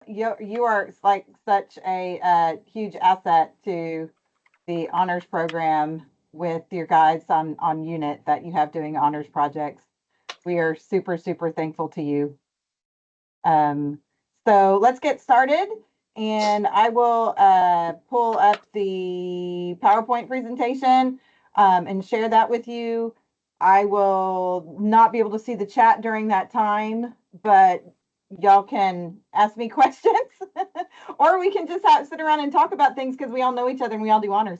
you are like such a huge asset to the honors program with your guys on unit that you have doing honors projects. We are super, super thankful to you. So let's get started, and I will pull up the PowerPoint presentation and share that with you. I will not be able to see the chat during that time, but y'all can ask me questions or we can just sit around and talk about things because we all know each other and we all do honors.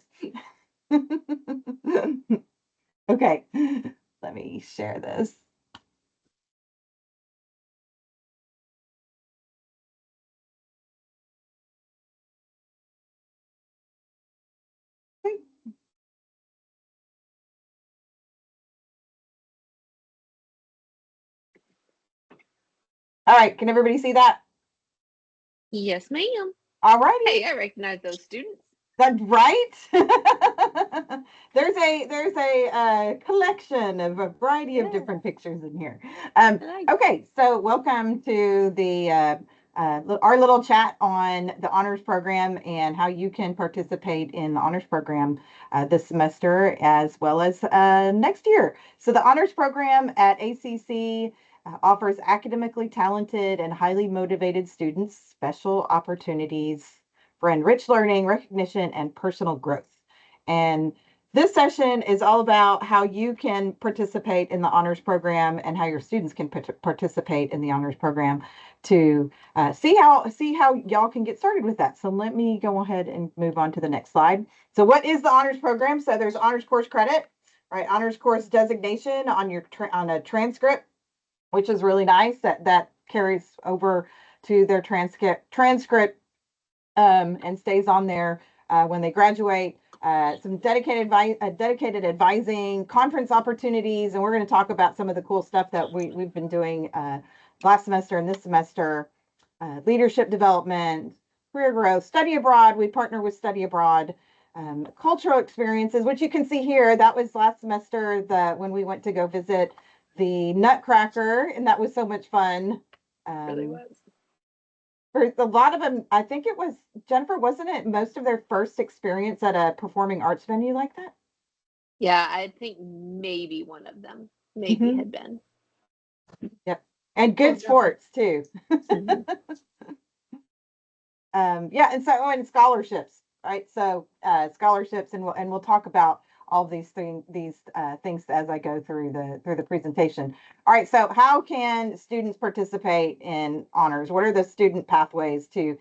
Okay, let me share this. All right, can everybody see that? Yes, ma'am. All righty. Hey, I recognize those students. That's right. there's a collection of a variety of different pictures in here. Okay, so welcome to the our little chat on the honors program and how you can participate in the honors program this semester as well as next year. So the honors program at ACC offers academically talented and highly motivated students special opportunities for enriched learning, recognition, and personal growth. And this session is all about how you can participate in the honors program and how your students can participate in the honors program to see how y'all can get started with that. So let me go ahead and move on to the next slide. So what is the honors program? So there's honors course credit, right? Honors course designation on your on a transcript, which is really nice. That carries over to their transcript and stays on there when they graduate. Some dedicated advising, conference opportunities, and we're going to talk about some of the cool stuff that we've been doing last semester and this semester. Leadership development, career growth, study abroad. We partner with Study Abroad. Cultural experiences, which you can see here. That was last semester when we went to go visit the Nutcracker, and that was so much fun. Really was. For a lot of them, I think it was, Jennifer, wasn't it most of their first experience at a performing arts venue like that? Yeah, I think maybe one of them had been. Yep. And good sports too. Yeah, and scholarships, right? So scholarships, and we'll talk about all of these things as I go through the presentation. All right, so how can students participate in honors? What are the student pathways to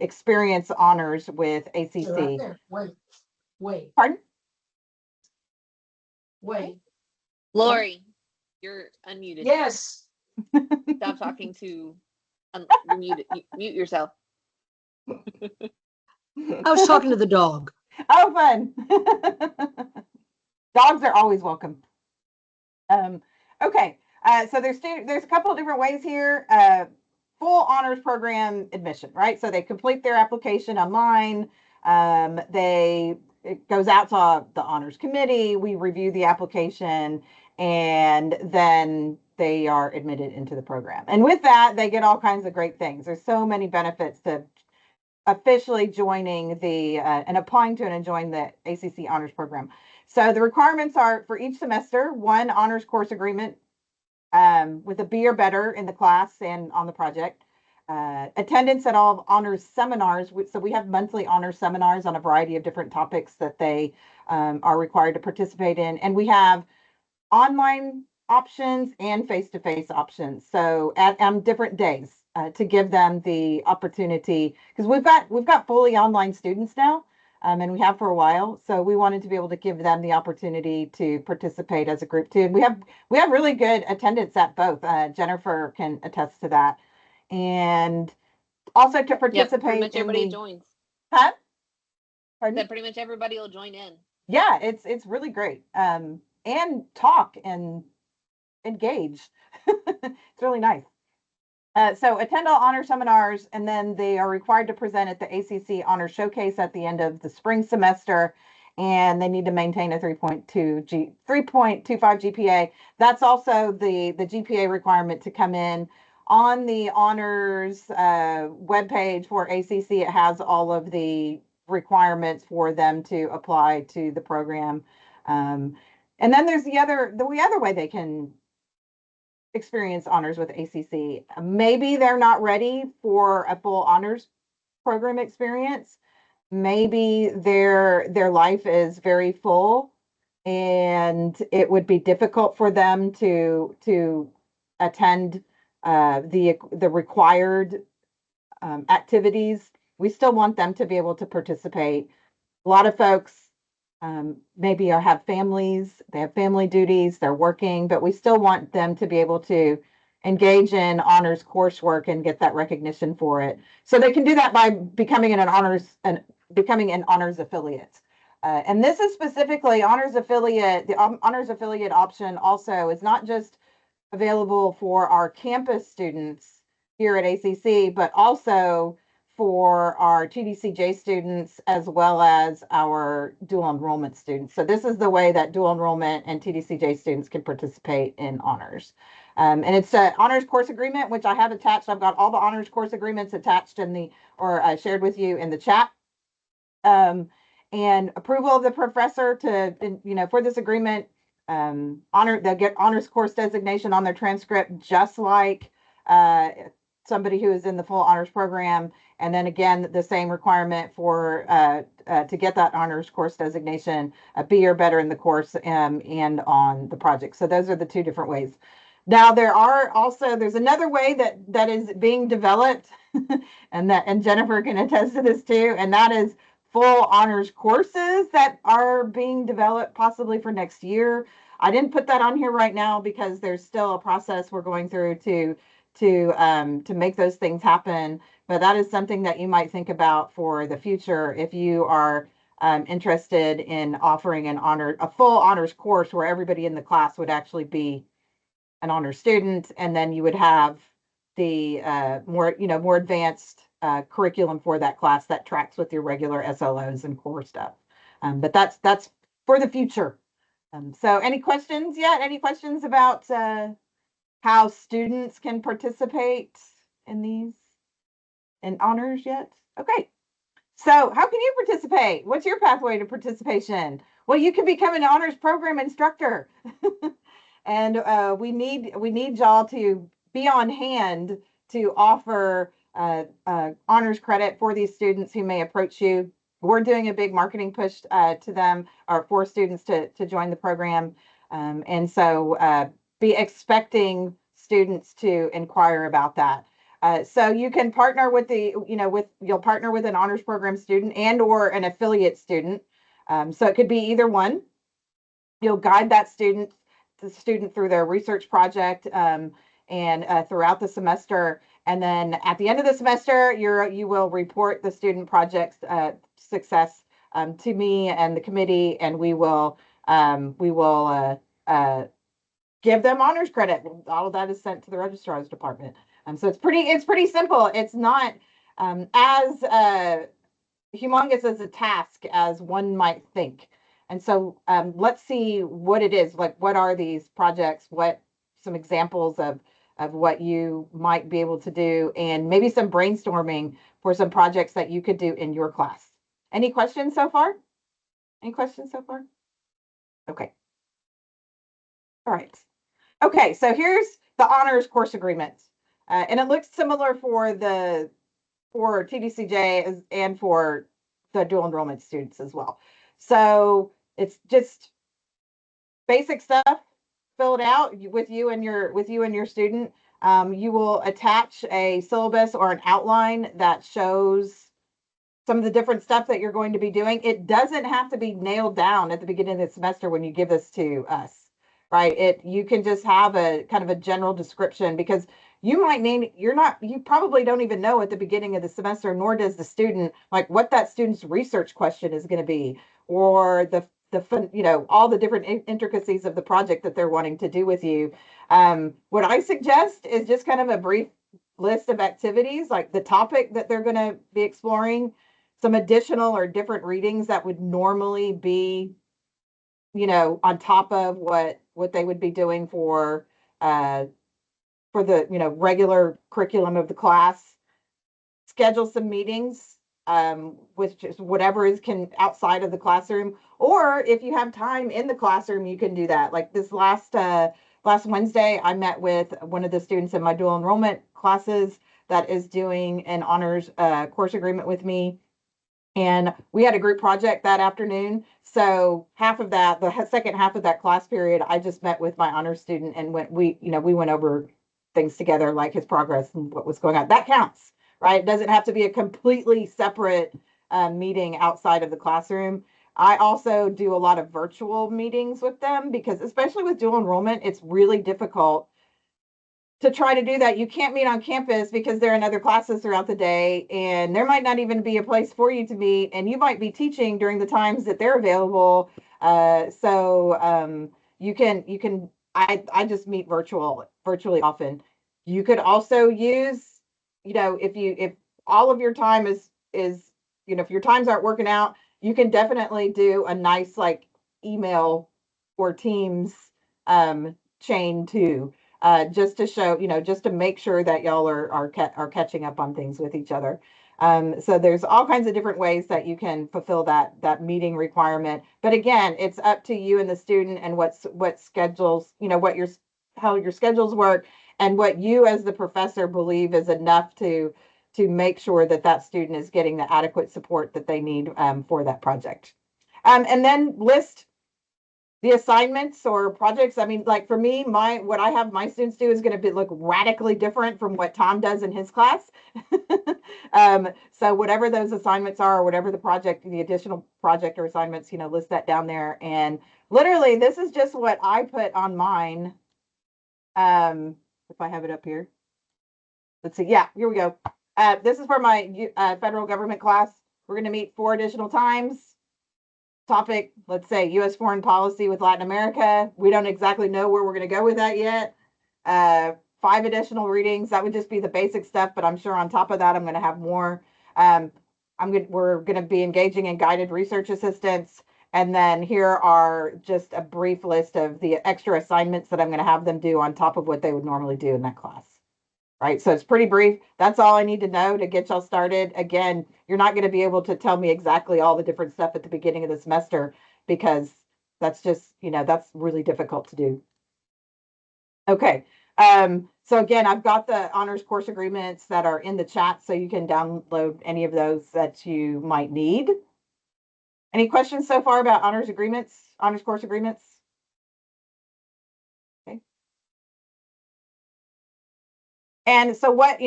experience honors with ACC? Right there. Wait. Pardon? Wait. Lori, you're unmuted. Yes. Stop talking to mute yourself. I was talking to the dog. Oh, fun. Dogs are always welcome. Okay, so there's a couple of different ways here. Full honors program admission, right? So they complete their application online. It goes out to the honors committee. We review the application, and then they are admitted into the program. And with that, they get all kinds of great things. There's so many benefits to officially joining and applying to and join the ACC honors program. So the requirements are for each semester, one honors course agreement with a B or better in the class and on the project. Attendance at all honors seminars. So we have monthly honors seminars on a variety of different topics that they are required to participate in. And we have online options and face-to-face options. So at different days to give them the opportunity, because we've got fully online students now. And we have for a while, so we wanted to be able to give them the opportunity to participate as a group too. And we have really good attendance at both. Jennifer can attest to that, and also to participate. Yep, pretty much everybody joins. Huh? Pardon? That pretty much everybody will join in. Yeah, it's really great. And talk and engage. It's really nice. So attend all honor seminars, and then they are required to present at the ACC Honor Showcase at the end of the spring semester, and they need to maintain a 3.25 GPA. That's also the GPA requirement to come in on the honors webpage for ACC, it has all of the requirements for them to apply to the program. And then there's the other way they can experience honors with ACC. Maybe they're not ready for a full honors program experience. Maybe their life is very full and it would be difficult for them to attend the required activities. We still want them to be able to participate. A lot of folks maybe have families, they have family duties, they're working, but we still want them to be able to engage in honors coursework and get that recognition for it. So they can do that by becoming an honors affiliate. And this is specifically honors affiliate. The honors affiliate option also is not just available for our campus students here at ACC, but also for our TDCJ students as well as our dual enrollment students. So this is the way that dual enrollment and TDCJ students can participate in honors. And it's an honors course agreement, which I have attached. I've got all the honors course agreements attached in the, or shared with you in the chat. And approval of the professor to, for this agreement, they'll get honors course designation on their transcript, just like somebody who is in the full honors program. And then again, the same requirement for to get that honors course designation, B or better in the course and on the project. So those are the two different ways. Now there's another way that is being developed, and Jennifer can attest to this too, and that is full honors courses that are being developed possibly for next year. I didn't put that on here right now because there's still a process we're going through to make those things happen. But that is something that you might think about for the future if you are interested in offering a full honors course where everybody in the class would actually be an honors student, and then you would have the more advanced curriculum for that class that tracks with your regular SLOs and core stuff. But that's for the future. So any questions yet? Any questions about how students can participate in honors yet? Okay. So how can you participate? What's your pathway to participation? Well, you can become an honors program instructor. And we need y'all to be on hand to offer honors credit for these students who may approach you. We're doing a big marketing push to them, or for students to join the program. And so be expecting students to inquire about that. So you can partner with you'll partner with an honors program student and or an affiliate student. So it could be either one. You'll guide that student through their research project and throughout the semester. And then at the end of the semester, you will report the student project's success to me and the committee, and we will give them honors credit. All of that is sent to the registrar's department. So it's pretty simple. It's not as humongous as a task as one might think. And so let's see what it is. Like, what are these projects? What some examples of what you might be able to do, and maybe some brainstorming for some projects that you could do in your class. Any questions so far? Any questions so far? Okay. All right. Okay, so here's the honors course agreement. And it looks similar for TDCJ and for the dual enrollment students as well. So it's just basic stuff. Fill it out with you and your student. You will attach a syllabus or an outline that shows some of the different stuff that you're going to be doing. It doesn't have to be nailed down at the beginning of the semester when you give this to us, right? You can just have a kind of a general description, because you probably don't even know at the beginning of the semester, nor does the student, like what that student's research question is going to be, or all the different intricacies of the project that they're wanting to do with you. What I suggest is just kind of a brief list of activities, like the topic that they're going to be exploring, some additional or different readings that would normally be, on top of what they would be doing for for the, regular curriculum of the class, schedule some meetings, with just whatever is outside of the classroom, or if you have time in the classroom, you can do that. Like this last Wednesday, I met with one of the students in my dual enrollment classes that is doing an honors course agreement with me. And we had a group project that afternoon. So half of that, the second half of that class period, I just met with my honors student and we went over things together, like his progress and what was going on. That counts, right? It doesn't have to be a completely separate meeting outside of the classroom. I also do a lot of virtual meetings with them because, especially with dual enrollment, it's really difficult to try to do that. You can't meet on campus because there are in other classes throughout the day, and there might not even be a place for you to meet, and you might be teaching during the times that they're available. So you can I just meet virtually often. You could also use, if all of your time is if your times aren't working out, you can definitely do a nice like email or Teams chain too, just to show, just to make sure that y'all are catching up on things with each other. So there's all kinds of different ways that you can fulfill that meeting requirement. But again, it's up to you and the student and what schedules, how your schedules work and what you as the professor believe is enough to make sure that student is getting the adequate support that they need for that project. And then list the assignments or projects. I mean, like for me, what I have my students do is going to look radically different from what Tom does in his class. So whatever those assignments are, or whatever the additional project or assignments, list that down there. And literally, this is just what I put on mine. If I have it up here, let's see. Yeah, here we go. This is for my federal government class. We're going to meet 4 additional times. Topic, let's say U.S. foreign policy with Latin America. We don't exactly know where we're going to go with that yet. 5 additional readings. That would just be the basic stuff, but I'm sure on top of that, I'm going to have more. We're going to be engaging in guided research assistance. And then here are just a brief list of the extra assignments that I'm going to have them do on top of what they would normally do in that class. Right. So it's pretty brief. That's all I need to know to get y'all started. Again, you're not going to be able to tell me exactly all the different stuff at the beginning of the semester because that's just, that's really difficult to do. Okay. So again, I've got the honors course agreements that are in the chat, so you can download any of those that you might need. Any questions so far about honors course agreements? Okay. And so what,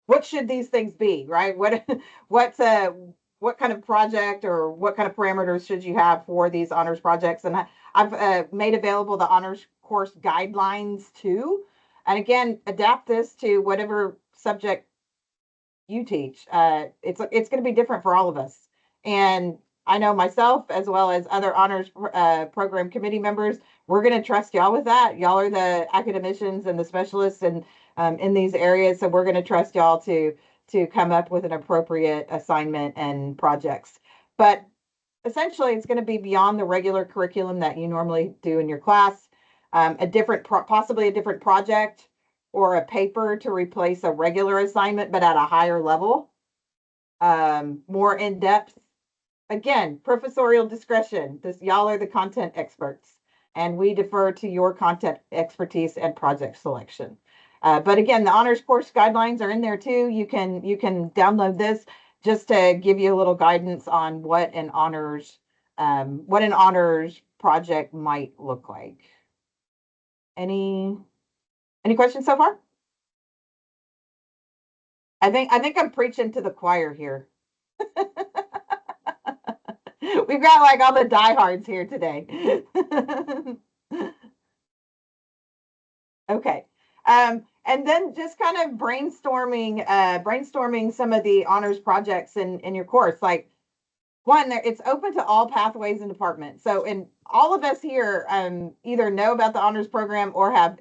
what should these things be, right? What kind of project or what kind of parameters should you have for these honors projects? And I've made available the honors course guidelines too. And again, adapt this to whatever subject you teach. It's going to be different for all of us. And I know myself, as well as other honors program committee members, we're going to trust y'all with that. Y'all are the academicians and the specialists and in these areas. So we're going to trust y'all to come up with an appropriate assignment and projects. But essentially, it's going to be beyond the regular curriculum that you normally do in your class, possibly a different project or a paper to replace a regular assignment, but at a higher level, more in depth. Again, professorial discretion. Y'all are the content experts, and we defer to your content expertise and project selection. But again, the honors course guidelines are in there too. You can download this just to give you a little guidance on what an honors project might look like. Any questions so far? I think I'm preaching to the choir here. We've got like all the diehards here today. Okay. And then just kind of brainstorming some of the honors projects in your course. Like one, it's open to all pathways and departments. So, and all of us here either know about the honors program or have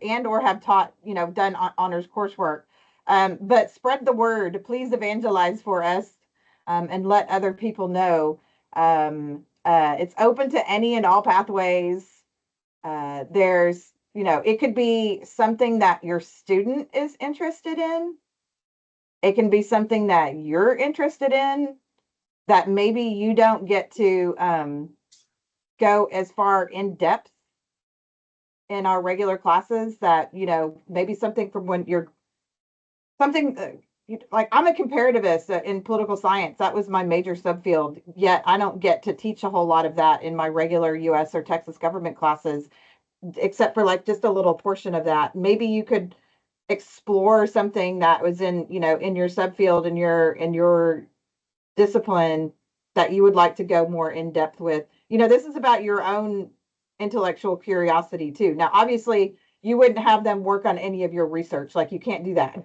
taught, done honors coursework. But spread the word. Please evangelize for us and let other people know. It's open to any and all pathways. There's, you know, it could be something that your student is interested in. It can be something that you're interested in that maybe you don't get to go as far in depth in our regular classes, that, you know, maybe something from when you're something like I'm a comparativist in political science. That was my major subfield, yet I don't get to teach a whole lot of that in my regular US or Texas government classes, except for like just a little portion of that. Maybe you could explore something that was in, you know, in your subfield, in your discipline, that you would like to go more in depth with. You know, this is about your own intellectual curiosity too. Now, obviously, you wouldn't have them work on any of your research, like you can't do that.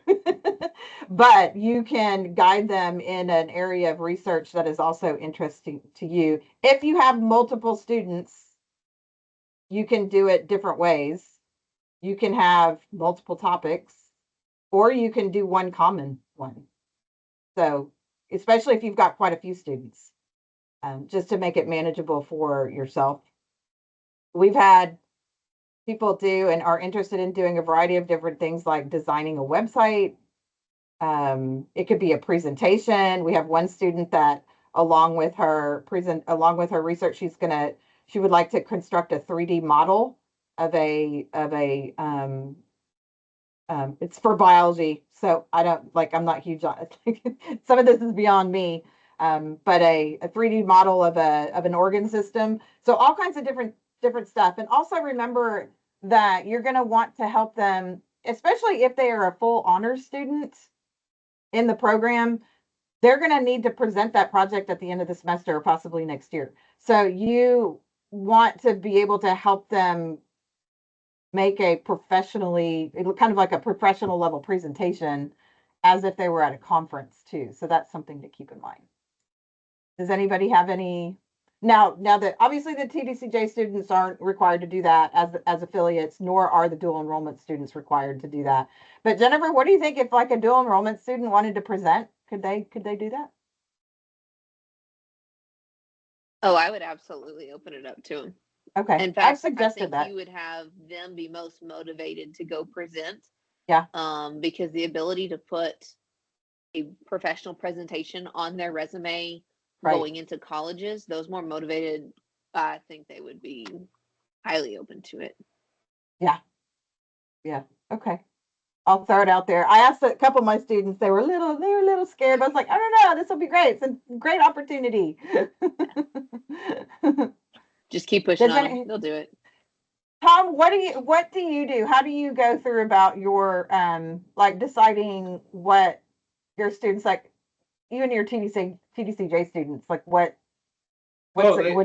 But you can guide them in an area of research that is also interesting to you. If you have multiple students, you can do it different ways. You can have multiple topics, or you can do one common one. So, especially if you've got quite a few students, just to make it manageable for yourself. We've had people do and are interested in doing a variety of different things, like designing a website. It could be a presentation. We have one student that, along with her research, she would like to construct a 3D model of it's for biology, so I'm not huge on it. Some of this is beyond me. But a 3D model of an organ system. So all kinds of different stuff. And also remember that you're going to want to help them, especially if they are a full honors student in the program. They're going to need to present that project at the end of the semester or possibly next year. So you want to be able to help them make kind of like a professional level presentation, as if they were at a conference too. So that's something to keep in mind. Does anybody have any? Now that obviously the TDCJ students aren't required to do that as affiliates, nor are the dual enrollment students required to do that. But Jennifer, what do you think if like a dual enrollment student wanted to present? Could they do that? Oh, I would absolutely open it up to them. Okay. In fact, I've suggested I think that. you would have them be most motivated to go present. Yeah. Because the ability to put a professional presentation on their resume going into colleges, those more motivated, I think they would be highly open to it. Yeah. Okay. I'll throw it out there. I asked a couple of my students, they were a little scared. I was like, I don't know, this will be great. It's a great opportunity. Just keep pushing on them. They'll do it. Tom, what do you do? How do you go through about your like deciding what your students, like you and your TDCJ students, like what's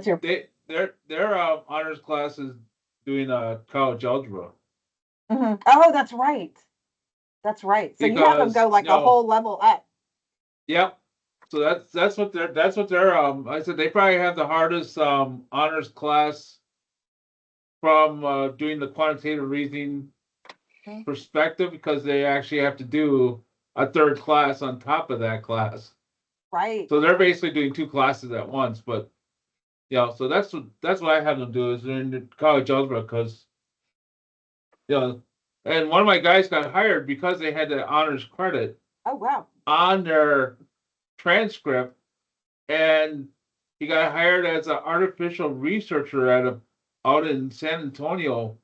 your their honors class is doing college algebra. Oh, that's right. So you have them go like a whole level up. Yep. So that's what they're I said they probably have the hardest honors class from doing the quantitative reasoning perspective, because they actually have to do a third class on top of that class. Right. So they're basically doing two classes at once. But yeah, so that's what I have them do, is they're in the college algebra, because and one of my guys got hired because they had the honors credit. Oh wow. On their transcript, and he got hired as an artificial researcher out in San Antonio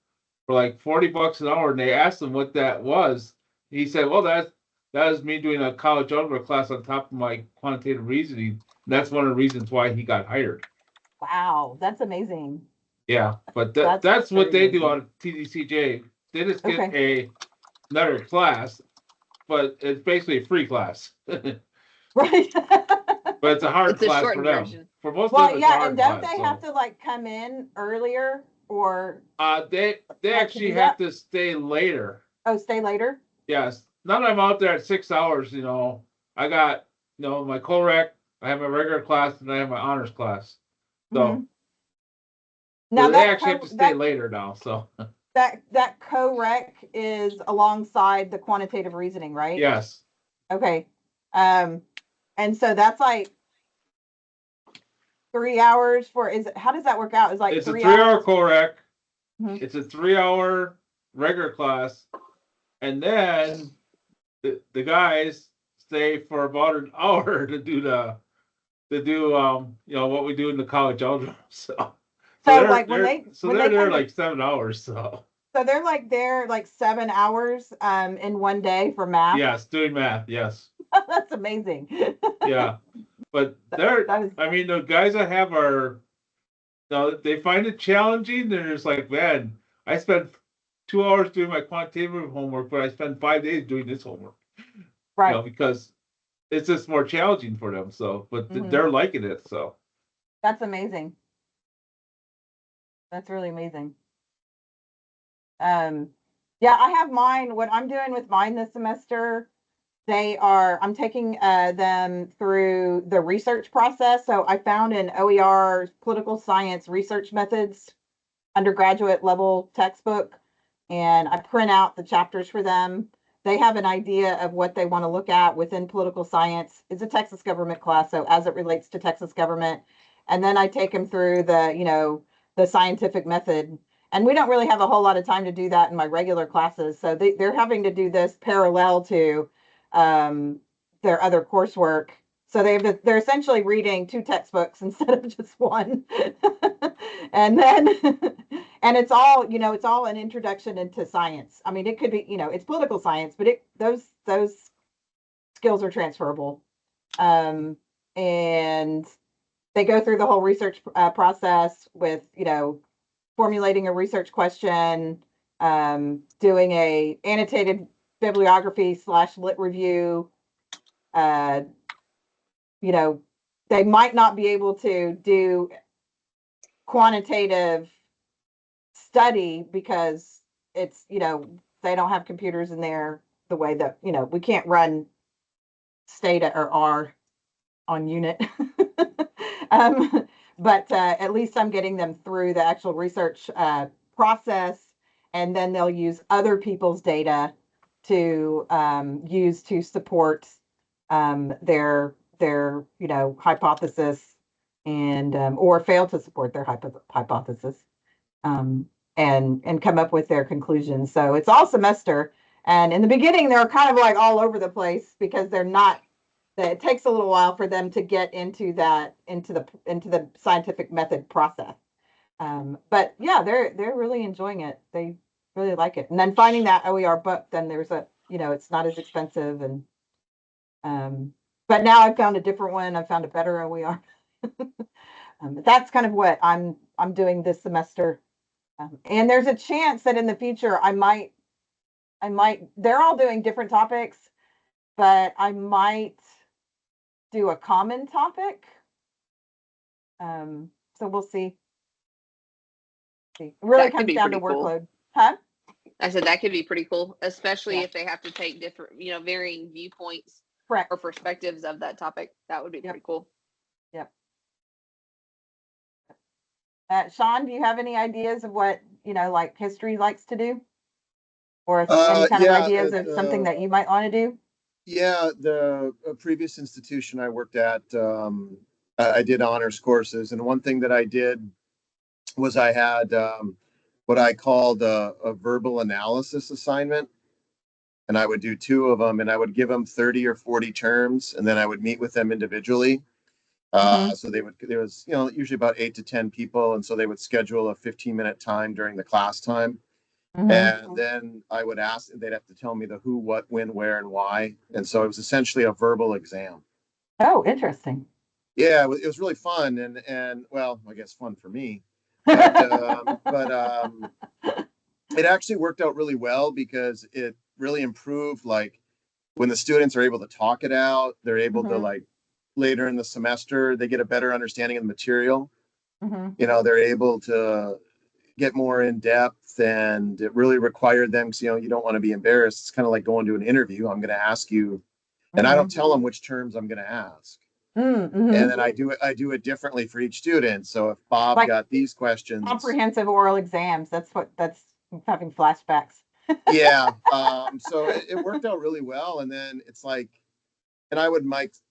for like $40 an hour. And they asked him what that was. He said, "Well, that is me doing a college algebra class on top of my quantitative reasoning." And that's one of the reasons why he got hired. Wow, that's amazing. Yeah, but that's what they do on TDCJ. They just get another class, but it's basically a free class. Right. But it's a hard class for them. Version. For most of them, it's a hard and don't class, they have to like come in earlier, or? They actually have to stay later. Oh, stay later? Yes. Now that I'm out there at 6 hours, I got, my co-rec, I have my regular class, and I have my honors class. So now they actually have to stay later now. So that co-rec is alongside the quantitative reasoning, right? Yes. Okay. And so that's like 3 hours how does that work out? It's like it's 3 a 3 hour hours. co-rec. It's a 3 hour regular class, and then the guys stay for about an hour to do what we do in the college algebra. So like when they they're there come to, like 7 hours. So they're like there like 7 hours in one day for math. yes, doing math. Yes. That's amazing. Yeah, but that is I mean, the guys I have are, they find it challenging. They're just like, man, I spent 2 hours doing my quantitative homework, but I spent 5 days doing this homework. right. Because it's just more challenging for them. So, but Mhm. they're liking it. So That's amazing. That's really amazing. Yeah, I have mine. What I'm doing with mine this semester, I'm taking them through the research process. So I found an OER political science research methods undergraduate level textbook, and I print out the chapters for them. They have an idea of what they want to look at within political science. It's a Texas government class, so as it relates to Texas government. And then I take them through the scientific method. And we don't really have a whole lot of time to do that in my regular classes. So they're having to do this parallel to their other coursework. So they're essentially reading two textbooks instead of just one. And then and it's all an introduction into science. I mean, it could be, it's political science, but those skills are transferable. And they go through the whole research process with, formulating a research question, doing a annotated bibliography / lit review. uh, they might not be able to do quantitative study because it's, they don't have computers in there the way that, we can't run Stata or R on unit. But at least I'm getting them through the actual research process, and then they'll use other people's data to use to support their hypothesis, and or fail to support their hypothesis, and come up with their conclusions. So it's all semester, and in the beginning they're kind of like all over the place because they're not. It takes a little while for them to get into the scientific method process. But yeah, they're really enjoying it. They really like it. And then finding that OER book, then there's it's not as expensive, and but now I've found a different one. I found a better OER. But that's kind of what I'm doing this semester. And there's a chance that in the future I might they're all doing different topics, but I might do a common topic. So we'll see. It really That could comes be down to pretty cool. workload. Huh? I said that could be pretty cool, especially Yeah. if they have to take different, varying viewpoints Correct. or perspectives of that topic. That would be pretty cool. Yep. Sean, do you have any ideas of what, like history likes to do? Or any kind of ideas of something that you might want to do? Yeah, the previous institution I worked at, I did honors courses, and one thing that I did was I had what I called a verbal analysis assignment, and I would do two of them, and I would give them 30 or 40 terms, and then I would meet with them individually. So there was, usually about 8 to 10 people, and so they would schedule a 15-minute time during the class time. And then I would ask, they'd have to tell me the who, what, when, where, and why. And so it was essentially a verbal exam. Oh, interesting. Yeah, it was really fun, and well, I guess fun for me. But it actually worked out really well because it really improved, like when the students are able to talk it out, they're able to, like, later in the semester, they get a better understanding of the material. They're able to get more in depth, and it really required them, because you don't want to be embarrassed. It's kind of like going to an interview. I'm going to ask you, and I don't tell them which terms I'm going to ask. And then I do it differently for each student. So if Bob got these questions, comprehensive oral exams, that's having flashbacks. Yeah. So it worked out really well. And then it's like, and I would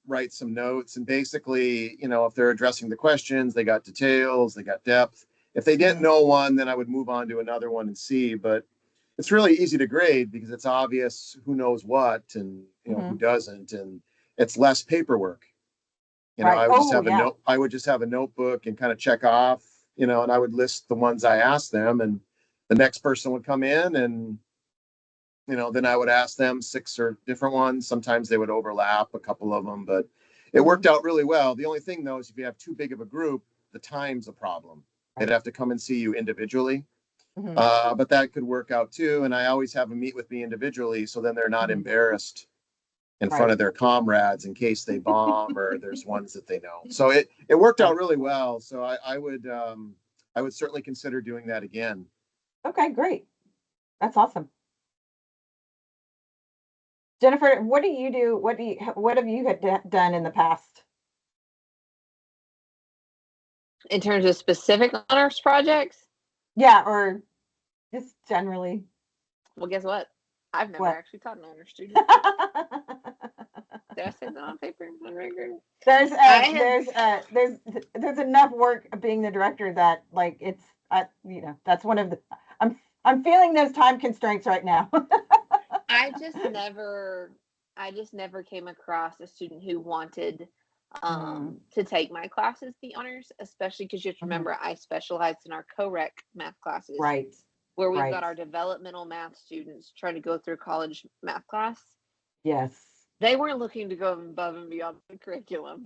write some notes, and basically, if they're addressing the questions, they got details, they got depth. If they didn't know one, then I would move on to another one and see. But it's really easy to grade because it's obvious who knows what and who doesn't, and it's less paperwork. Right. I would just Oh, have a yeah. note. I would just have a notebook and kind of check off, and I would list the ones I asked them, and the next person would come in, and then I would ask them 6 or different ones. Sometimes they would overlap a couple of them, but it worked out really well. The only thing though is if you have too big of a group, the time's a problem. They'd have to come and see you individually. But that could work out too. And I always have them meet with me individually, so then they're not embarrassed in front of their comrades in case they bomb or there's ones that they know. So it worked out really well. So I would certainly consider doing that again. Okay, great. That's awesome. Jennifer, what do you do? What have you done in the past? In terms of specific honors projects? Yeah, or just generally. Well, guess what? I've never What? actually taught an honor student. Did I say that on paper? On record? There's enough work being the director that like it's that's one of the I'm feeling those time constraints right now. I just never came across a student who wanted to take my classes, the honors, especially because you have to remember I specialized in our co-rec math classes. Right. Where we've got our developmental math students trying to go through college math class. Yes. They weren't looking to go above and beyond the curriculum.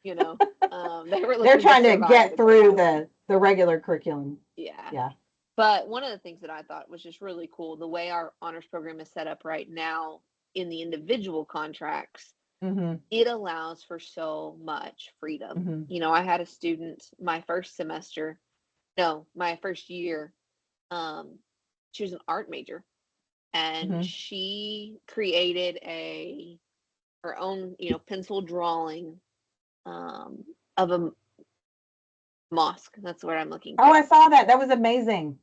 They were They're trying to get through the regular curriculum. Yeah. Yeah. But one of the things that I thought was just really cool, the way our honors program is set up right now in the individual contracts, it allows for so much freedom. I had a student my first year, she was an art major, and she created her own, pencil drawing of a mosque. That's the word I'm looking for. Oh, I saw that. That was amazing.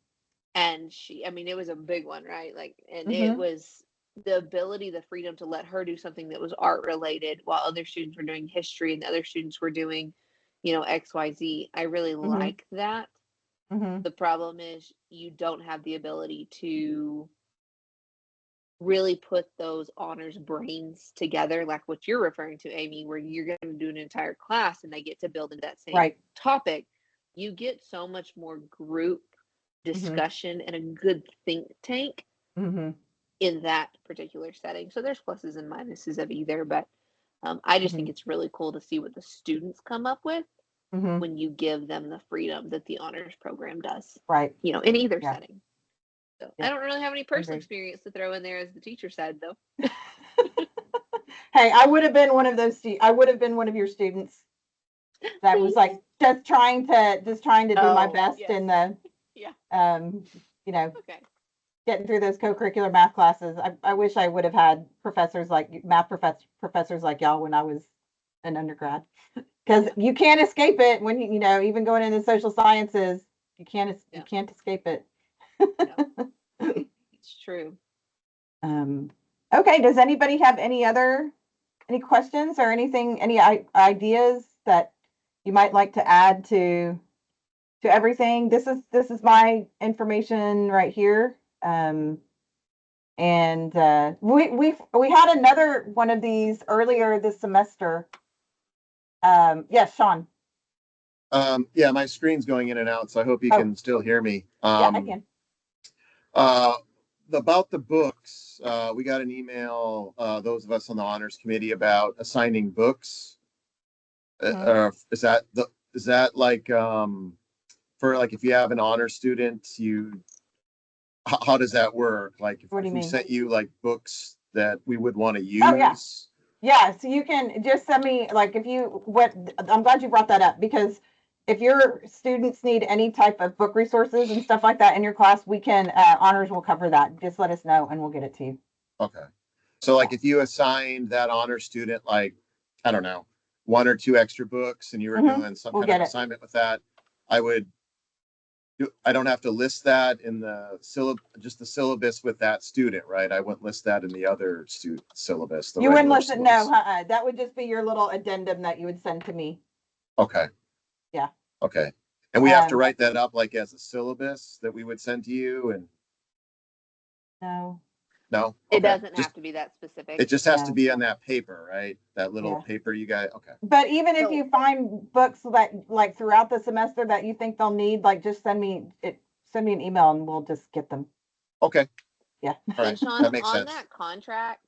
And it was a big one, right? It was the ability, the freedom to let her do something that was art related while other students were doing history and the other students were doing, XYZ. I really like that. The problem is you don't have the ability to really put those honors brains together, like what you're referring to, Amy, where you're going to do an entire class and they get to build into that same topic. You get so much more group discussion and a good think tank in that particular setting. So there's pluses and minuses of either, but I just think it's really cool to see what the students come up with when you give them the freedom that the honors program does. Right. In either setting. So I don't really have any personal experience to throw in there as the teacher said, though. Hey, I would have been one of those. I would have been one of your students that was like just trying to do my best in the getting through those co-curricular math classes. I wish I would have had math professors like y'all when I was an undergrad, because you can't escape it when even going into social sciences, you can't escape it. It's true. Okay. Does anybody have any questions or anything, any ideas that you might like to add to everything? This is my information right here. And we had another one of these earlier this semester. Yes, Sean. Yeah, my screen's going in and out, so I hope you can still hear me. Yeah, I can. About the books, we got an email, those of us on the honors committee, about assigning books. Is that like for like if you have an honor student, how does that work? Like if we sent you like books that we would want to use? Oh, yeah. Yeah, so you can just send me I'm glad you brought that up, because if your students need any type of book resources and stuff like that in your class, we can, honors will cover that. Just let us know and we'll get it to you. Okay. So like if you assigned that honor student, like, I don't know, 1 or 2 extra books and you were doing some kind of assignment with that, I don't have to list that in the syllabus with that student, right? I wouldn't list that in the other student syllabus. You wouldn't list it? No, that would just be your little addendum that you would send to me. Okay. Yeah. Okay. And we have to write that up like as a syllabus that we would send to you, and No. No? It Okay. doesn't Just, have to be that specific. it just has to No. be on that paper, right? That little Yeah. paper you got, okay. But even if So- you find books that like throughout the semester that you think they'll need, like just send me an email and we'll just get them. Okay, Yeah. all right, And Sean, that makes on sense. that contract,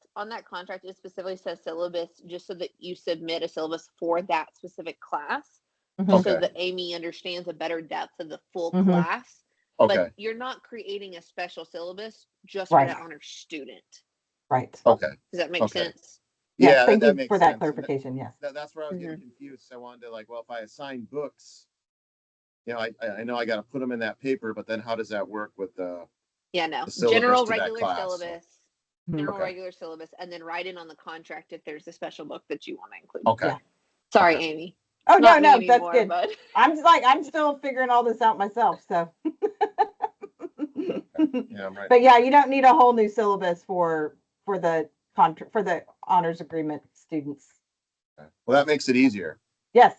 it specifically says syllabus, just so that you submit a syllabus for that specific class, just so Okay. that Amy understands a better depth of the full Mhm. class. Okay, But you're not creating a special syllabus just Right. for that honor student. Right. okay. Does that make Okay. sense? Yes, Yeah, thank that you makes for sense. that And clarification. Yes. that's where I was getting Mm-hmm. confused. I wanted to like, well, if I assign books, you know, I know I got to put them in that paper, but then how does that work with the Yeah, no. syllabus General to that regular class? syllabus. Mhm. General Okay. regular syllabus, and then write in on the contract if there's a special book that you want to include. Okay. Yeah. Sorry, Okay. Amy. Oh It's no, not me no, that's anymore, good. But I'm still figuring all this out myself. So. Yeah, I'm right. But yeah, you don't need a whole new syllabus for the contract for the honors agreement students. Okay. Well, that makes it easier. Yes.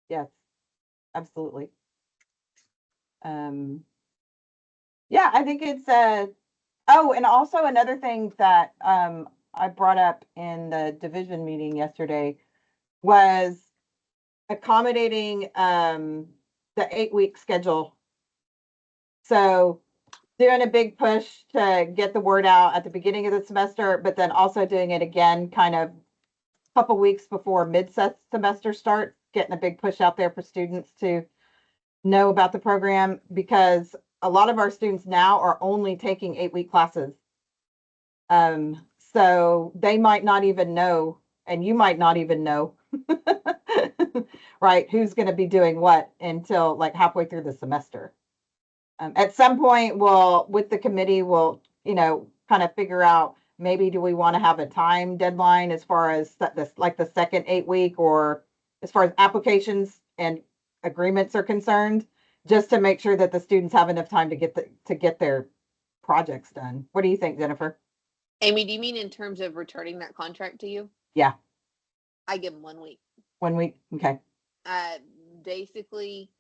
Yes. Absolutely. Yeah, I think it's oh, and also another thing that I brought up in the division meeting yesterday was accommodating the 8-week schedule. So doing a big push to get the word out at the beginning of the semester, but then also doing it again kind of a couple weeks before mid-semester starts, getting a big push out there for students to know about the program, because a lot of our students now are only taking 8-week classes. So they might not even know, and you might not even know, right, who's going to be doing what until like halfway through the semester. At some point, with the committee, we'll, kind of figure out, maybe do we want to have a time deadline as far as the second 8-week, or as far as applications and agreements are concerned, just to make sure that the students have enough time to get their projects done. What do you think, Jennifer? Amy, do you mean in terms of returning that contract to you? Yeah. I give them 1 week. 1 week? Okay. Basically,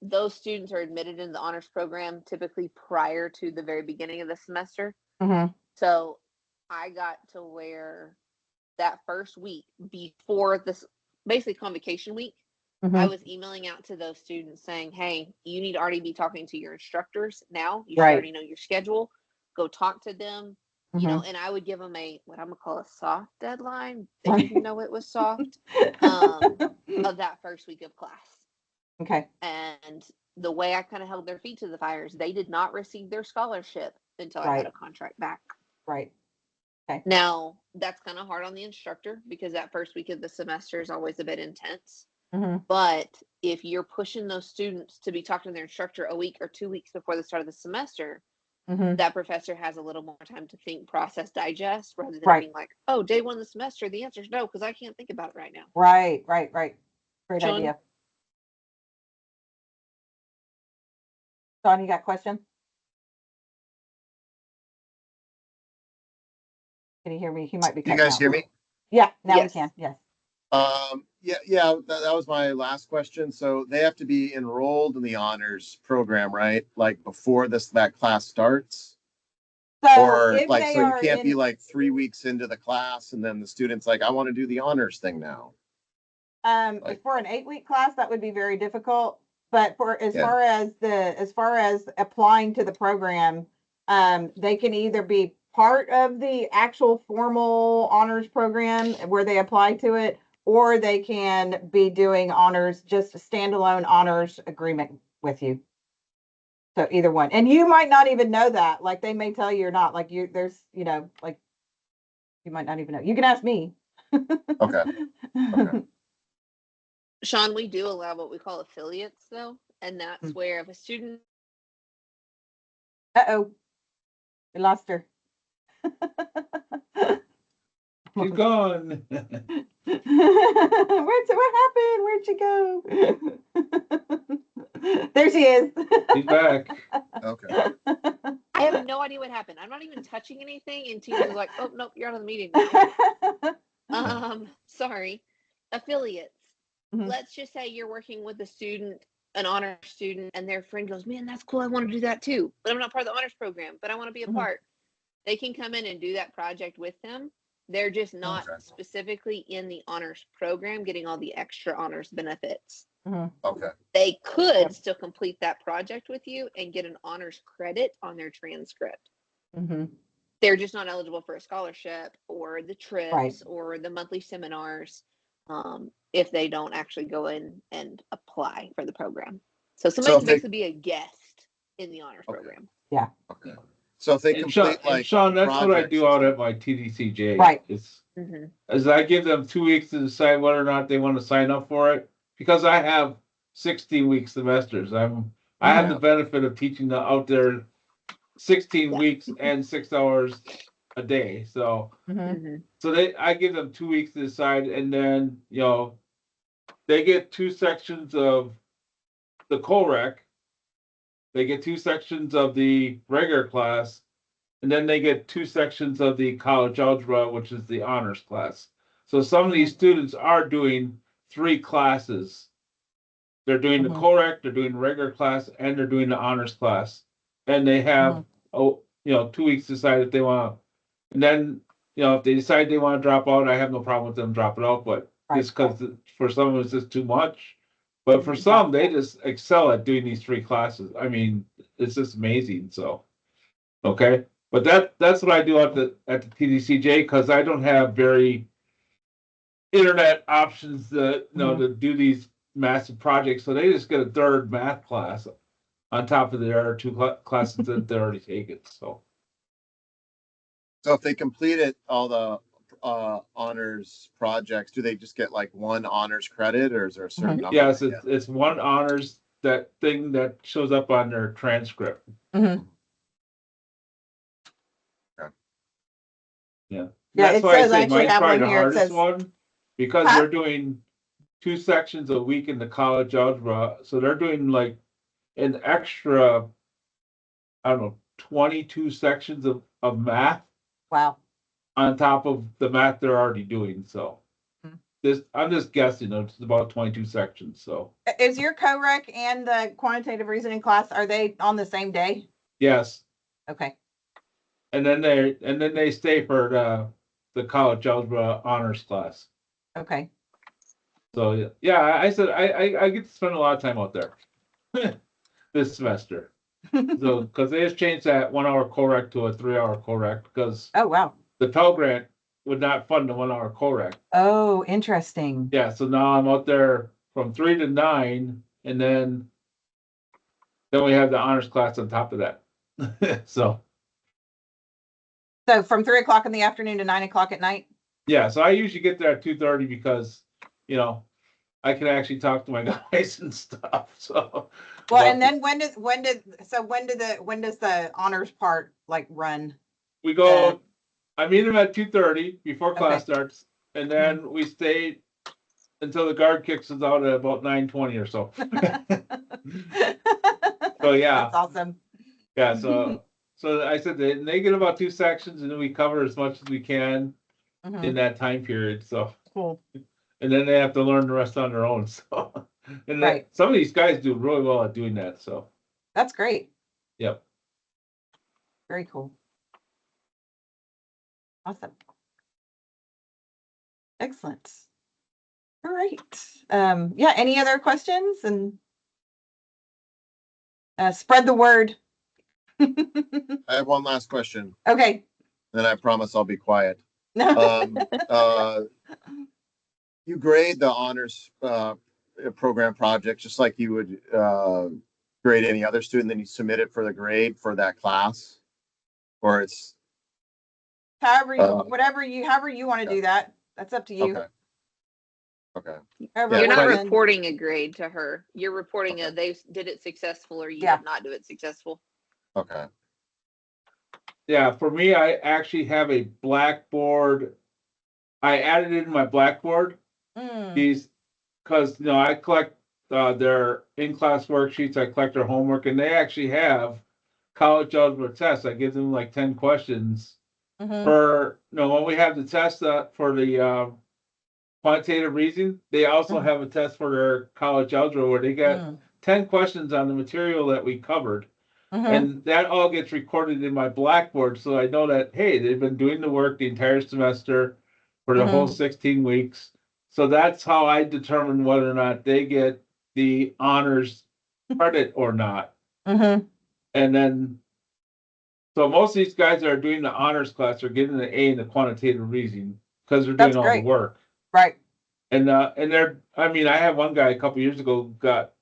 those students are admitted in the honors program typically prior to the very beginning of the semester. Mm-hmm. So I got to where that first week before this, basically convocation week, Mm-hmm. I was emailing out to those students saying, hey, you need to already be talking to your instructors now. You should Right. already know your schedule. Go talk to them, Mm-hmm. and I would give them what I'm going to call a soft deadline. They Right. didn't know it was soft, of that first week of class. Okay. And the way I kind of held their feet to the fires, they did not receive their scholarship until I Right. had a contract back. Right. Okay. Now, that's kind of hard on the instructor because that first week of the semester is always a bit intense. Mm-hmm. But if you're pushing those students to be talking to their instructor a week or 2 weeks before the start of the semester, Mm-hmm. that professor has a little more time to think, process, digest, rather than Right. being like, oh, day 1 of the semester, the answer is no, because I can't think about it right now. Right. Great Sean? idea. Sean, you got a question? Can you hear me? He might be You cutting guys out. hear me? Yeah, now Yes. we can. Yes. Yeah, that was my last question. So they have to be enrolled in the honors program, right? Like before that class starts? So Or if like, they so you are can't be in, like 3 weeks into the class and then the student's like, I want to do the honors thing now. like- for an 8-week class, that would be very difficult. But as Yeah. far as applying to the program, they can either be part of the actual formal honors program where they apply to it, or they can be doing honors, just a standalone honors agreement with you. So either one, and you might not even know that. Like they may tell you or not. Like like you might not even know. You can ask me. Okay. Okay. Sean, we do allow what we call affiliates, though, and that's where if a student Uh-oh, we lost her. She's gone. What happened? Where'd she go? There she is. She's back. Okay. I have no idea what happened. I'm not even touching anything, and Tina was like, "Oh nope, you're out of the meeting now." Sorry. Affiliates. Mhm. Let's just say you're working with a student an honor student and their friend goes, man, that's cool, I want to do that too, but I'm not part of the honors program, but I want to be a part. They can come in and do that project with them. They're just not Okay. specifically in the honors program getting all the extra honors benefits. Okay. They could still complete that project with you and get an honors credit on their transcript. They're just not eligible for a scholarship or the trips or the monthly seminars if they don't actually go in and apply for the program. So somebody can basically be a guest in the honors program. Yeah. Okay. So if they And complete Sean, that's what I projects do and out stuff. at my TDCJ. Right. It's Mm-hmm. as I give them 2 weeks to decide whether or not they want to sign up for it, because I have 16-week semesters. I have the benefit of teaching the out there 16 weeks and 6 hours a day. So I give them 2 weeks to decide, and then they get 2 sections of the co-rec, they get 2 sections of the regular class, and then they get 2 sections of the college algebra, which is the honors class. So some of these students are doing 3 classes. They're doing the co-rec, they're doing the regular class, and they're doing the honors class. And they have 2 weeks to decide if they want to. And then, if they decide they want to drop out, I have no problem with them dropping out, but just because for some it's just too much. But for some, they just excel at doing these 3 classes. I mean, it's just amazing. So, okay. But that's what I do at the TDCJ, because I don't have very internet options to to do these massive projects. So they just get a 3rd math class on top of their other 2 classes that they're already taken. So if they completed all the honors projects, do they just get like 1 honors credit, or is there a certain number? Yes, it's 1 honors, that thing that shows up on their transcript. Yeah. Yeah, That's it why I says, I say actually mine's have probably one the here. It hardest says, one, because they're doing 2 sections a week in the college algebra. So they're doing like an extra, I don't know, 22 sections of math wow. on top of the math they're already doing. So I'm just guessing, it's about 22 sections. So Is your co-rec and the quantitative reasoning class, are they on the same day? yes. Okay. And then they stay for the college algebra honors class. Okay. So yeah, I said I get to spend a lot of time out there this semester. So because they just changed that 1 hour co-rec to a 3 hour co-rec, because Oh, wow. the Pell Grant would not fund the 1 hour co-rec. Oh, interesting. Yeah, so now I'm out there from 3 to 9, and then we have the honors class on top of that. So from 3:00 in the afternoon to 9:00 at night? yeah, so I usually get there at 2:30 because I can actually talk to my guys and stuff. So well, and then when does the honors part like run? We go. I meet them at 2:30 before class starts, and then we stay until the guard kicks us out at about 9:20 or so. So yeah, that's awesome. Yeah, so I said they get about 2 sections, and then we cover as much as we can in that time period. So cool. And then they have to learn the rest on their own. So and some of these guys do really well at doing that. So that's great. Yep. Very cool. Awesome. Excellent. All right. Yeah, any other questions? And spread the word. I have one last question. Okay. Then I promise I'll be quiet. No. You grade the honors program project just like you would grade any other student, then you submit it for the grade for that class, or it's however you want to do that. That's up to you. Okay. You're not reporting a grade to her. You're reporting they did it successful or you did not do it successful. Okay. Yeah, for me, I actually have a Blackboard. I added it in my Blackboard. Because I collect their in-class worksheets, I collect their homework, and they actually have college algebra tests. I give them like 10 questions for when we have the test for the quantitative reasoning. They also have a test for their college algebra where they get 10 questions on the material that we covered. Mhm. And that all gets recorded in my Blackboard, so I know that, hey, they've been doing the work the entire semester for the whole 16 weeks. So that's how I determine whether or not they get the honors credit or not. Mhm. And then, so most of these guys that are doing the honors class are getting an A in the quantitative reasoning because they're doing That's all great. the work. Right. And they're, I mean, I have one guy a couple years ago got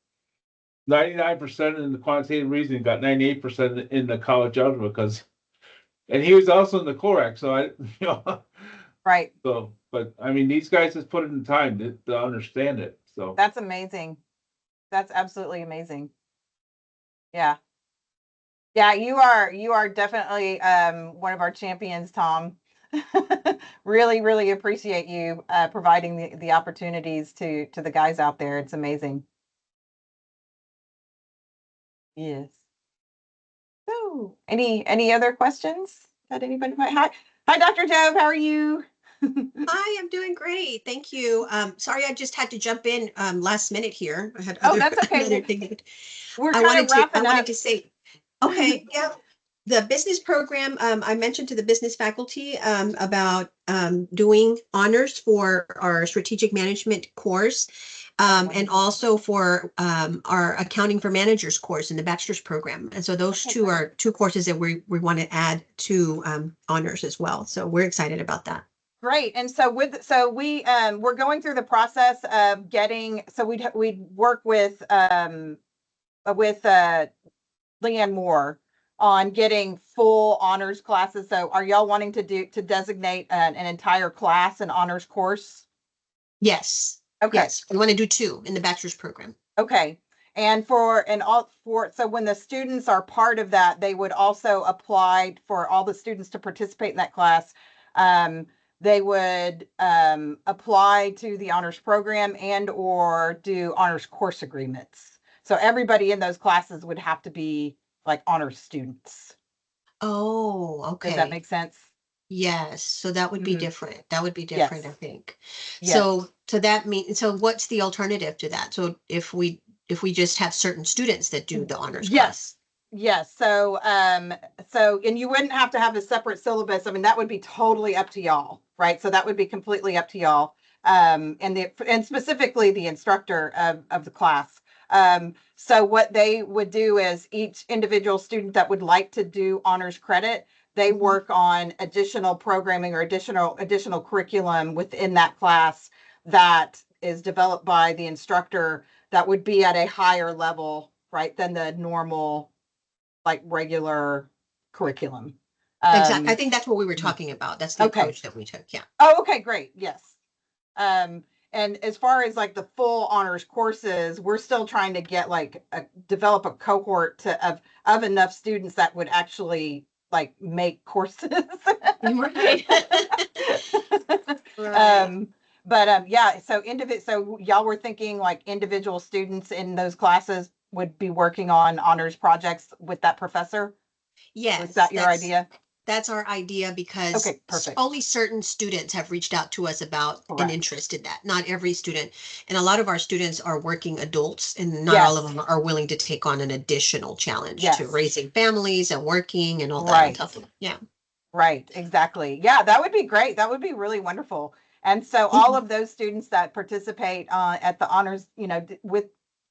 99% in the quantitative reasoning, got 98% in the college algebra because, and he was also in the CORAC. So I, you know, Right. so, but I mean, these guys just put in the time to understand it. So That's amazing. That's absolutely amazing. Yeah. Yeah, you are definitely one of our champions, Tom. Really, really appreciate you providing the opportunities to the guys out there. It's amazing. Yes. So, any other questions that anybody might have? Hi, Dr. Job. How are you? Hi, I'm doing great. Thank you. Sorry, I just had to jump in last minute here. I had Oh, other, that's okay. another thing that We're I kind wanted of to I wrapping wanted up. to say, okay, yeah. The business program, I mentioned to the business faculty about doing honors for our strategic management course. And also for our accounting for managers course in the bachelor's program. And so those Okay, two great. are two courses that we want to add to honors as well. So we're excited about that. Great. And so we're going through the process of getting, so we'd work with Leanne Moore on getting full honors classes. So are y'all wanting to designate an entire class an honors course? Yes. Okay. Yes. We want to do two in the bachelor's program. Okay. And so when the students are part of that, they would also apply for all the students to participate in that class. They would apply to the honors program and or do honors course agreements. So everybody in those classes would have to be like honors students. Oh, Does that okay. make sense? Yes. So that would be Mhm. different. That would be different, I Yes. think. Yes. So that means, so what's the alternative to that? So if we just have certain students that do the honors class. Yes. So, and you wouldn't have to have a separate syllabus. I mean, that would be totally up to y'all, right? So that would be completely up to y'all. And specifically the instructor of the class. So what they would do is each individual student that would like to do honors credit, they work on additional programming or additional curriculum within that class that is developed by the instructor that would be at a higher level, right, than the normal, like regular curriculum. Exactly. I think that's what we were talking about. That's the Okay. approach that we took. Yeah. Oh, okay, great. Yes. And as far as like the full honors courses, we're still trying to get develop a cohort of enough students that would actually like make courses. Right. Yeah, so y'all were thinking like individual students in those classes would be working on honors projects with that professor? Yes. Was that your idea? That's our idea because Okay, perfect. only certain students have reached out to us about an Correct. interest in that. Not every student. And a lot of our students are working adults and not Yes. all of them are willing to take on an additional challenge Yes. to raising families and working and all that on Right. top of it. Yeah. Right, exactly. Yeah, that would be great. That would be really wonderful. And so all of those students that participate at the honors, with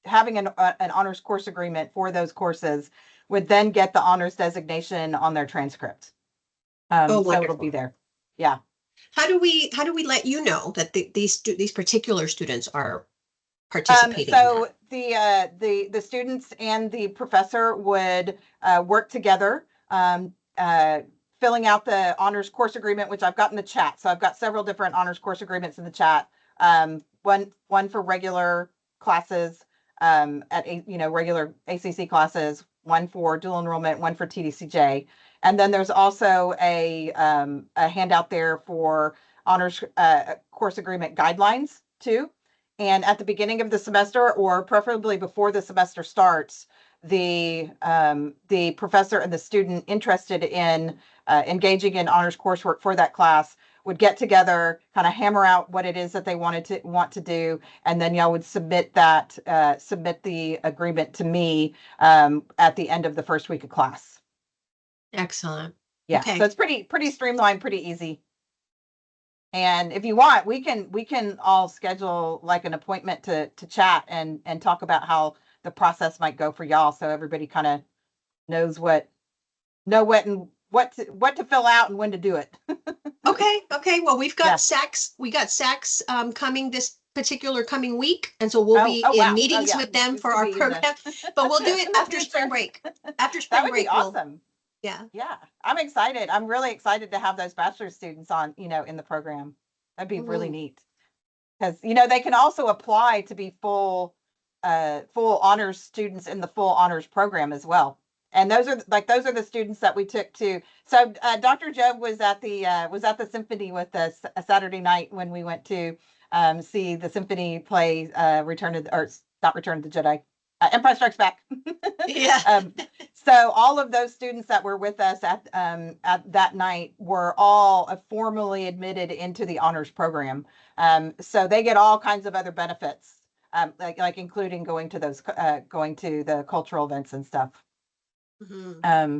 having an honors course agreement for those courses would then get the honors designation on their transcript. Oh, So it'll wonderful. be there. Yeah. How do we let you know that these particular students are participating? So the students and the professor would work together, filling out the honors course agreement, which I've got in the chat. So I've got several different honors course agreements in the chat. One for regular classes, regular ACC classes, one for dual enrollment, one for TDCJ. And then there's also a handout there for honors course agreement guidelines too. And at the beginning of the semester, or preferably before the semester starts, the professor and the student interested in engaging in honors coursework for that class would get together, kind of hammer out what it is that they want to do, and then y'all would submit the agreement to me at the end of the first week of class. Excellent. Yeah, Okay. so it's pretty streamlined, pretty easy. And if you want, we can all schedule like an appointment to chat and talk about how the process might go for y'all, so everybody kind of knows what to fill out and when to do it. Okay. Well, we've got Yeah. SACs. We got SACs coming this particular coming week, and so we'll be in wow. meetings yeah. with them This for could our be in the- program. But we'll do it after spring break. After spring That would break, be awesome. yeah. Yeah, I'm excited. I'm really excited to have those bachelor students on, in the program. That'd be really neat. Because, they can also apply to be full honors students in the full honors program as well. And those are the students that we took to. So Dr. Job was at the symphony with us a Saturday night when we went to see the symphony play Return of the Jedi, Empire Strikes Back. Yeah. So all of those students that were with us at that night were all formally admitted into the honors program. So they get all kinds of other benefits, like including going to the cultural events and stuff. Mm-hmm.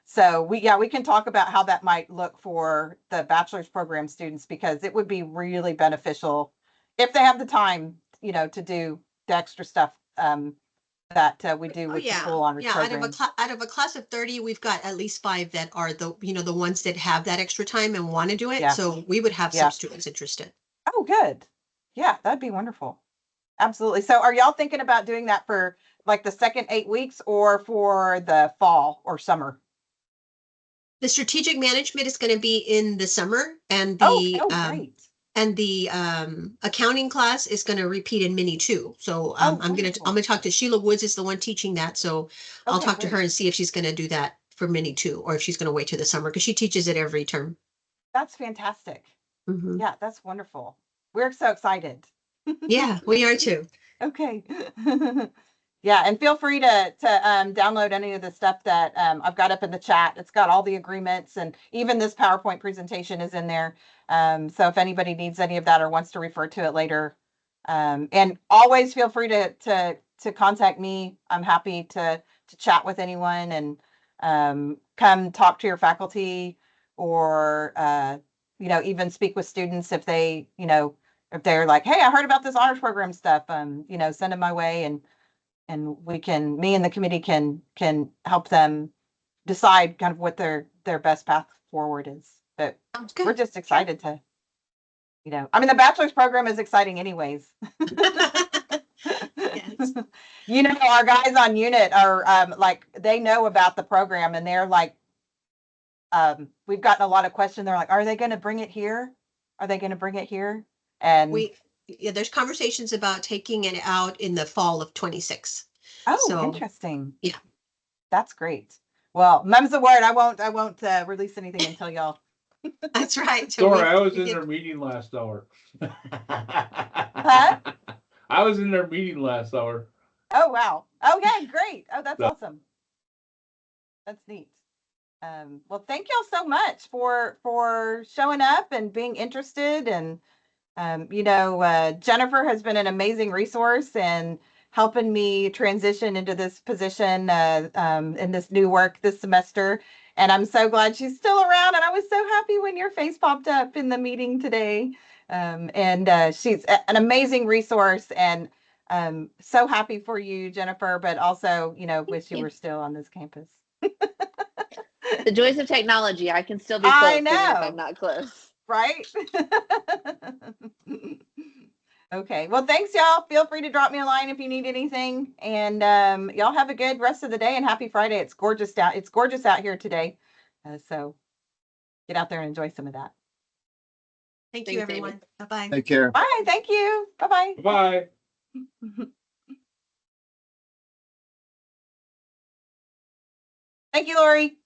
So we can talk about how that might look for the bachelor's program students, because it would be really beneficial if they have the time, to do the extra stuff that we do with the full honors program. Out of a class of 30, we've got at least 5 that are the ones that have that extra time and want to do it. Yeah. So we would have some students interested. Oh, good. Yeah, that'd be wonderful. Absolutely. So are y'all thinking about doing that for like the second 8 weeks or for the fall or summer? The strategic management is going to be in the summer, and the great. And the accounting class is going to repeat in mini too. So I'm going to talk to Sheila Woods, is the one teaching that. So I'll talk to her and see if she's going to do that for mini 2, or if she's going to wait till the summer, because she teaches it every term. That's fantastic. Mm-hmm. Yeah, that's wonderful. We're so excited. Yeah, we are too. Okay. Yeah, and feel free to download any of the stuff that I've got up in the chat. It's got all the agreements, and even this PowerPoint presentation is in there. So if anybody needs any of that or wants to refer to it later, and always feel free to contact me. I'm happy to chat with anyone and come talk to your faculty, or even speak with students if they if they're like, hey, I heard about this honors program stuff. Send them my way, and me and the committee can help them decide kind of what their best path forward is. But we're just excited to, the bachelor's program is exciting anyways. Yes. Our guys on unit are they know about the program, and they're like, we've gotten a lot of questions. They're like, are they going to bring it here? Are they going to bring it here? And there's conversations about taking it out in the fall of 26. Oh, interesting. Yeah. That's great. Well, mum's the word. I won't release anything until y'all. That's right. Sorry, I was in their meeting last hour. Huh? I was in their meeting last hour. Oh, wow. Okay, great. Oh, that's awesome. That's neat. Well, thank y'all so much for showing up and being interested. And, Jennifer has been an amazing resource and helping me transition into this position in this new work this semester. And I'm so glad she's still around. And I was so happy when your face popped up in the meeting today. And she's an amazing resource, and so happy for you, Jennifer, but also, wish you were still on this campus. The joys of technology. I can still be close even if I'm not close. Right? Okay. Well, thanks, y'all. Feel free to drop me a line if you need anything. And y'all have a good rest of the day, and happy Friday. It's gorgeous out. It's gorgeous out here today. So get out there and enjoy some of that. Thank you, everyone. Bye-bye. Take care. Bye. Thank you. Bye-bye. Bye. Thank you, Lori.